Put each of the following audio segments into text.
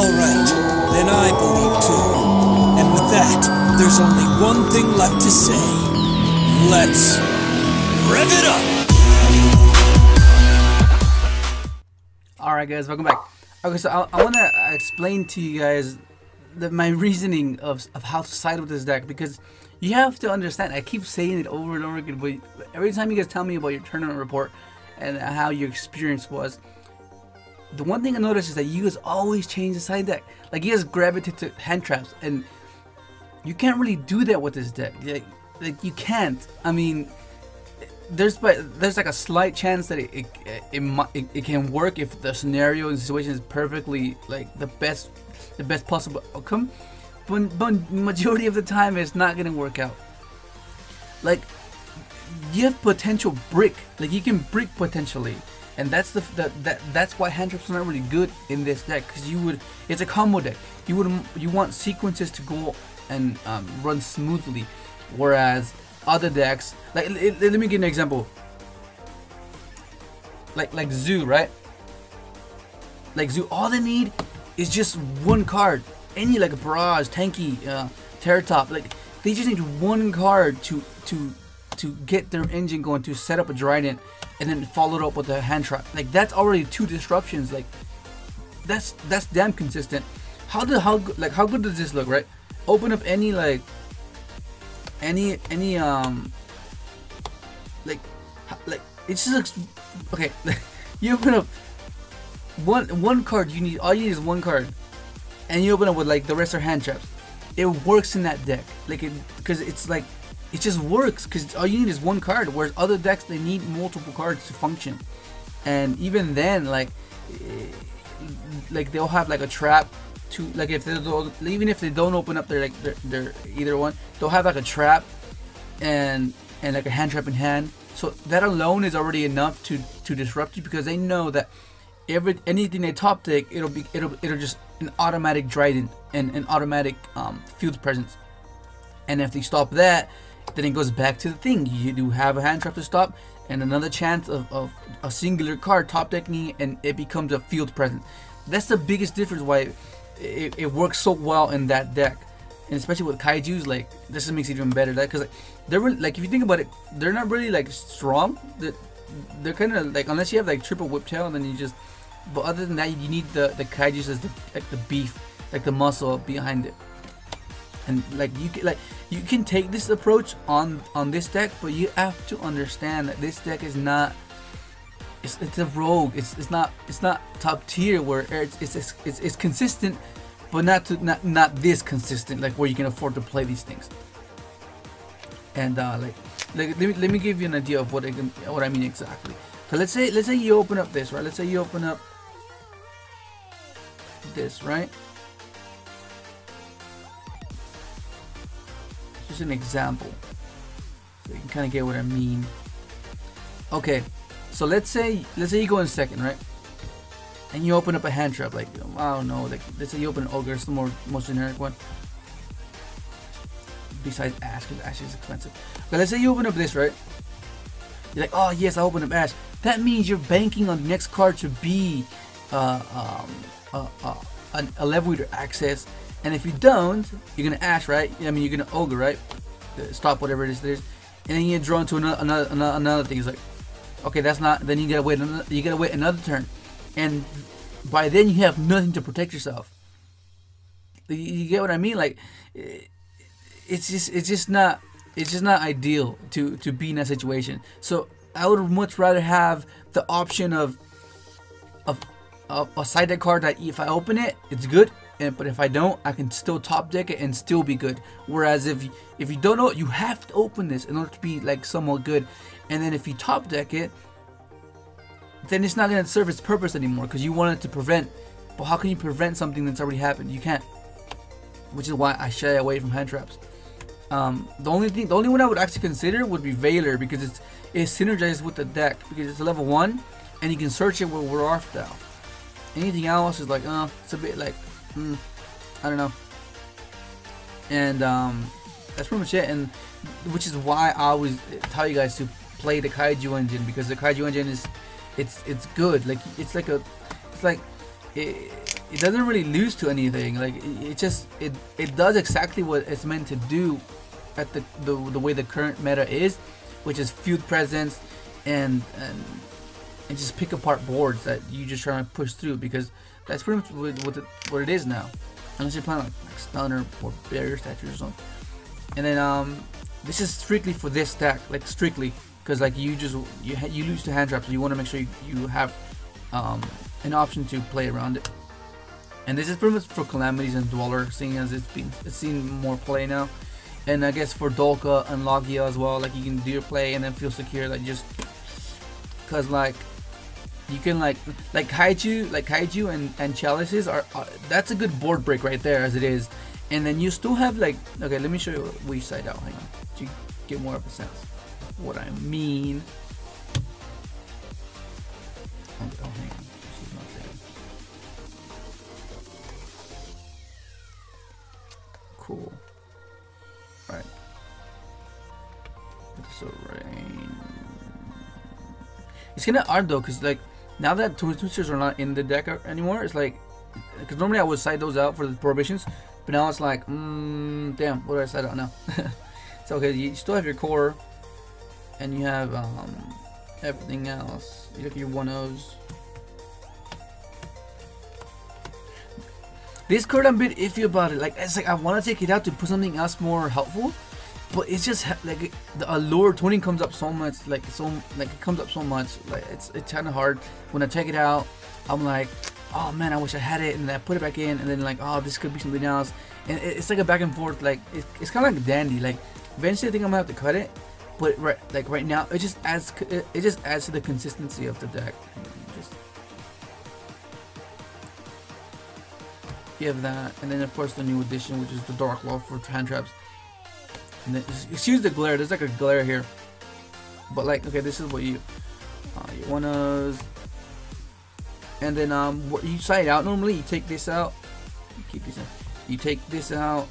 Alright, then I believe too. And with that, there's only one thing left to say. Let's rev it up! Alright guys, welcome back. Okay, so I want to explain to you guys my reasoning of how to side with this deck, because you have to understand, I keep saying it over and over again, but every time you guys tell me about your tournament report and how your experience was, the one thing I noticed is that you guys always change the side deck. Like, you guys gravitate to hand traps, and you can't really do that with this deck. Like you can't. I mean, there's like a slight chance that it can work if the scenario and situation is perfectly like the best possible outcome, but majority of the time it's not gonna work out. Like, you have potential brick, like you can brick potentially, and that's that's why hand traps are not really good in this deck, because it's a combo deck. You want sequences to go and run smoothly, whereas other decks, like let me give an example. Like Zoo, right? Like Zoo, all they need is just one card. Any like Barrage, Tanky, Terror Top, like they just need one card to get their engine going, to set up a Trident, and then follow it up with a hand trap. Like, that's already 2 disruptions. Like, that's damn consistent. How good does this look, right? Open up any like it just looks okay. You open up one card. All you need is one card, and you open up with like the rest are hand traps. It works in that deck, like because it's like it just works because all you need is one card. Whereas other decks, they need multiple cards to function, and even then, like they'll have like a trap to, like, even if they don't open up their either one, they'll have like a trap and like a hand trap in hand. So that alone is already enough to disrupt you, because they know that anything they top deck, it'll just an automatic Trident and an automatic field presence. And if they stop that, then it goes back to the thing. You do have a hand trap to stop, and another chance of a singular card top decking, and it becomes a field presence. That's the biggest difference why it works so well in that deck, and especially with Kaiju's. Like, this just makes it even better, because they're really, like, if you think about it, they're not really like strong. They're kind of like, unless you have like triple whiptail, then you just. But other than that, you need the Kaiju's as the beef, like the muscle behind it. And like you can take this approach on this deck, but you have to understand that this deck is not. It's a rogue. It's not top tier, where it's consistent, but not this consistent, like where you can afford to play these things. And let me give you an idea of what I mean exactly. So let's say you open up this, right? Let's say you open up this, right? Just an example, so you can kind of get what I mean. Okay. So let's say you go in second, right? And you open up a hand trap, like, I don't know, like, let's say you open an Ogre, it's the most generic one. Besides Ash, because Ash is expensive. But let's say you open up this, right? You're like, oh yes, I opened up Ash. That means you're banking on the next card to be a level leader access. And if you don't, you're gonna Ash, right? I mean, you're gonna Ogre, right? Stop whatever it is there is. And then you get drawn to another thing. It's like, okay, that's not. Then you gotta wait another turn, and by then you have nothing to protect yourself. You get what I mean? Like, it's just not ideal to be in that situation. So I would much rather have the option of a side deck card that if I open it, it's good, but if I don't, I can still top deck it and still be good. Whereas if you don't know, you have to open this in order to be like somewhat good. And then if you top deck it, then it's not going to serve its purpose anymore, because you want it to prevent. But how can you prevent something that's already happened? You can't. Which is why I shy away from hand traps. The only one I would actually consider would be Valor, because it's synergized with the deck, because it's a level 1 and you can search it with Warf Dow. Anything else is like, it's a bit like, I don't know. And that's pretty much it. And which is why I always tell you guys to play the Kaiju engine, because the Kaiju engine is it's good. Like, it doesn't really lose to anything. Like it does exactly what it's meant to do at the way the current meta is, which is field presence and just pick apart boards that you just trying to push through, because that's pretty much what it is now, unless you're playing like stunner or barrier statues or something. And then this is strictly for this stack, like strictly, because like you lose to hand traps, so you want to make sure you have an option to play around it. And this is pretty much for calamities and dweller, seeing as it's seen more play now. And I guess for Dolka and Logia as well, like you can do your play and then feel secure, like just because like you can like Kaiju and Chalices are that's a good board break right there as it is. And then you still have like, okay, let me show you which side out, hang on, to get more of a sense of what I mean. Oh, hang on, she's not there. Cool. Right. So rain. It's kinda odd though, cause like now that twisters are not in the deck anymore, it's like, cause normally I would side those out for the prohibitions, but now it's like, damn, what do I side out now? So okay, you still have your core, and you have everything else. You look at your 1-0s. This card I'm a bit iffy about it. Like it's like I want to take it out to put something else more helpful, but it's just like the allure 20 comes up so much. Like it comes up so much. Like it's kind of hard. When I take it out, I'm like, oh man, I wish I had it, and then I put it back in, and then like, oh, this could be something else, and it's like a back and forth. Like it's kind of like dandy. Like eventually, I think I'm gonna have to cut it, but right now, it just adds to the consistency of the deck. You have that, and then of course the new edition, which is the Dark Law for hand traps. And then excuse the glare. There's like a glare here, but like, okay, this is what you wanna. And then what you side out normally, you take this out, you keep this in. You take this out,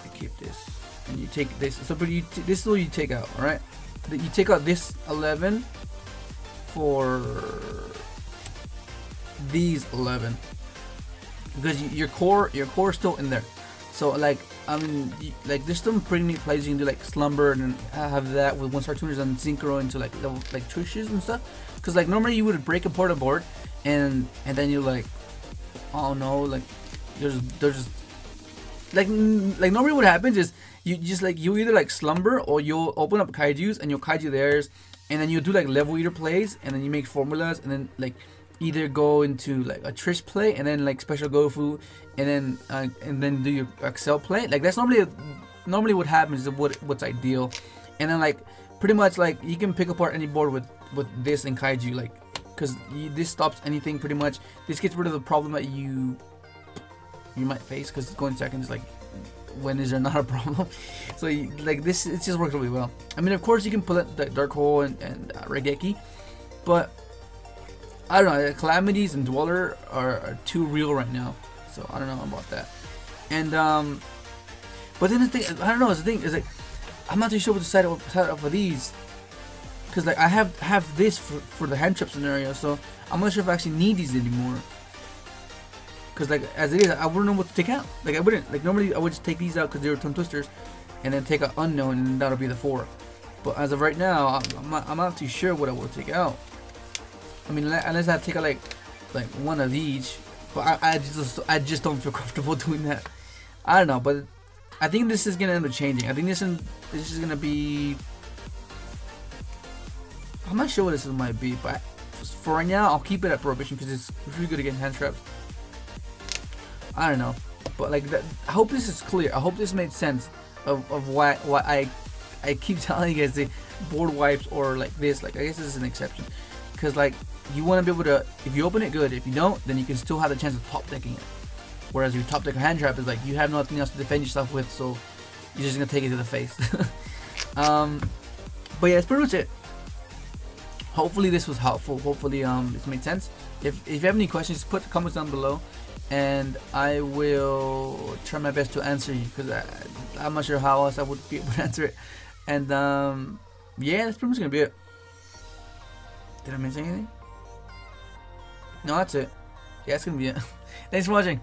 you keep this, and you take this. So, but this is what you take out, all right? You take out this 11 for these 11, because your core is still in there. So like, I mean, like there's some pretty neat plays you can do, like Slumber, and then have that with 1-star tuners and Synchro into like level, like Trishas and stuff. Because like normally you would break apart a board, and then you're like, oh no, like there's just like normally what happens is you either like Slumber, or you'll open up Kaijus and you'll Kaiju theirs, and then you'll do like level eater plays, and then you make formulas, and then like either go into like a Trish play, and then like special gofu, and then do your accel play. Like that's normally what happens, is what's ideal. And then like pretty much like you can pick apart any board with this and Kaiju, like, because this stops anything pretty much. This gets rid of the problem that you might face, because going second is like, when is there not a problem? So like this, it just works really well. I mean, of course you can pull it the Dark Hole and Regeki, but I don't know, Calamities and Dweller are too real right now, so I don't know about that. And but then the thing, I don't know, the thing is like, I'm not too sure what to set up for these, because like I have this for the hand trap scenario, so I'm not sure if I actually need these anymore. Because like as it is, I wouldn't know what to take out. Like I wouldn't, like normally I would just take these out because they were tongue twisters, and then take out Unknown, and that'll be the 4. But as of right now, I'm not too sure what I will take out. I mean, unless I take out like one of each, but I just don't feel comfortable doing that. I don't know, but I think this is gonna end up changing. I think this is gonna be, I'm not sure what this might be, but for right now, I'll keep it at Prohibition because it's really good against hand traps. I don't know, but like that, I hope this is clear. I hope this made sense of why I keep telling you guys the board wipes or like this. Like I guess this is an exception, because like you want to be able to, if you open it, good. If you don't, then you can still have the chance of top decking it. Whereas your top deck hand trap is like you have nothing else to defend yourself with, so you're just gonna take it to the face. But yeah, that's pretty much it. Hopefully this was helpful. Hopefully this made sense. If you have any questions, just put the comments down below, and I will try my best to answer you, because I'm not sure how else I would be able to answer it. And yeah, that's pretty much gonna be it. Did I miss anything? No, that's it. Yeah, it's gonna be it. Thanks for watching.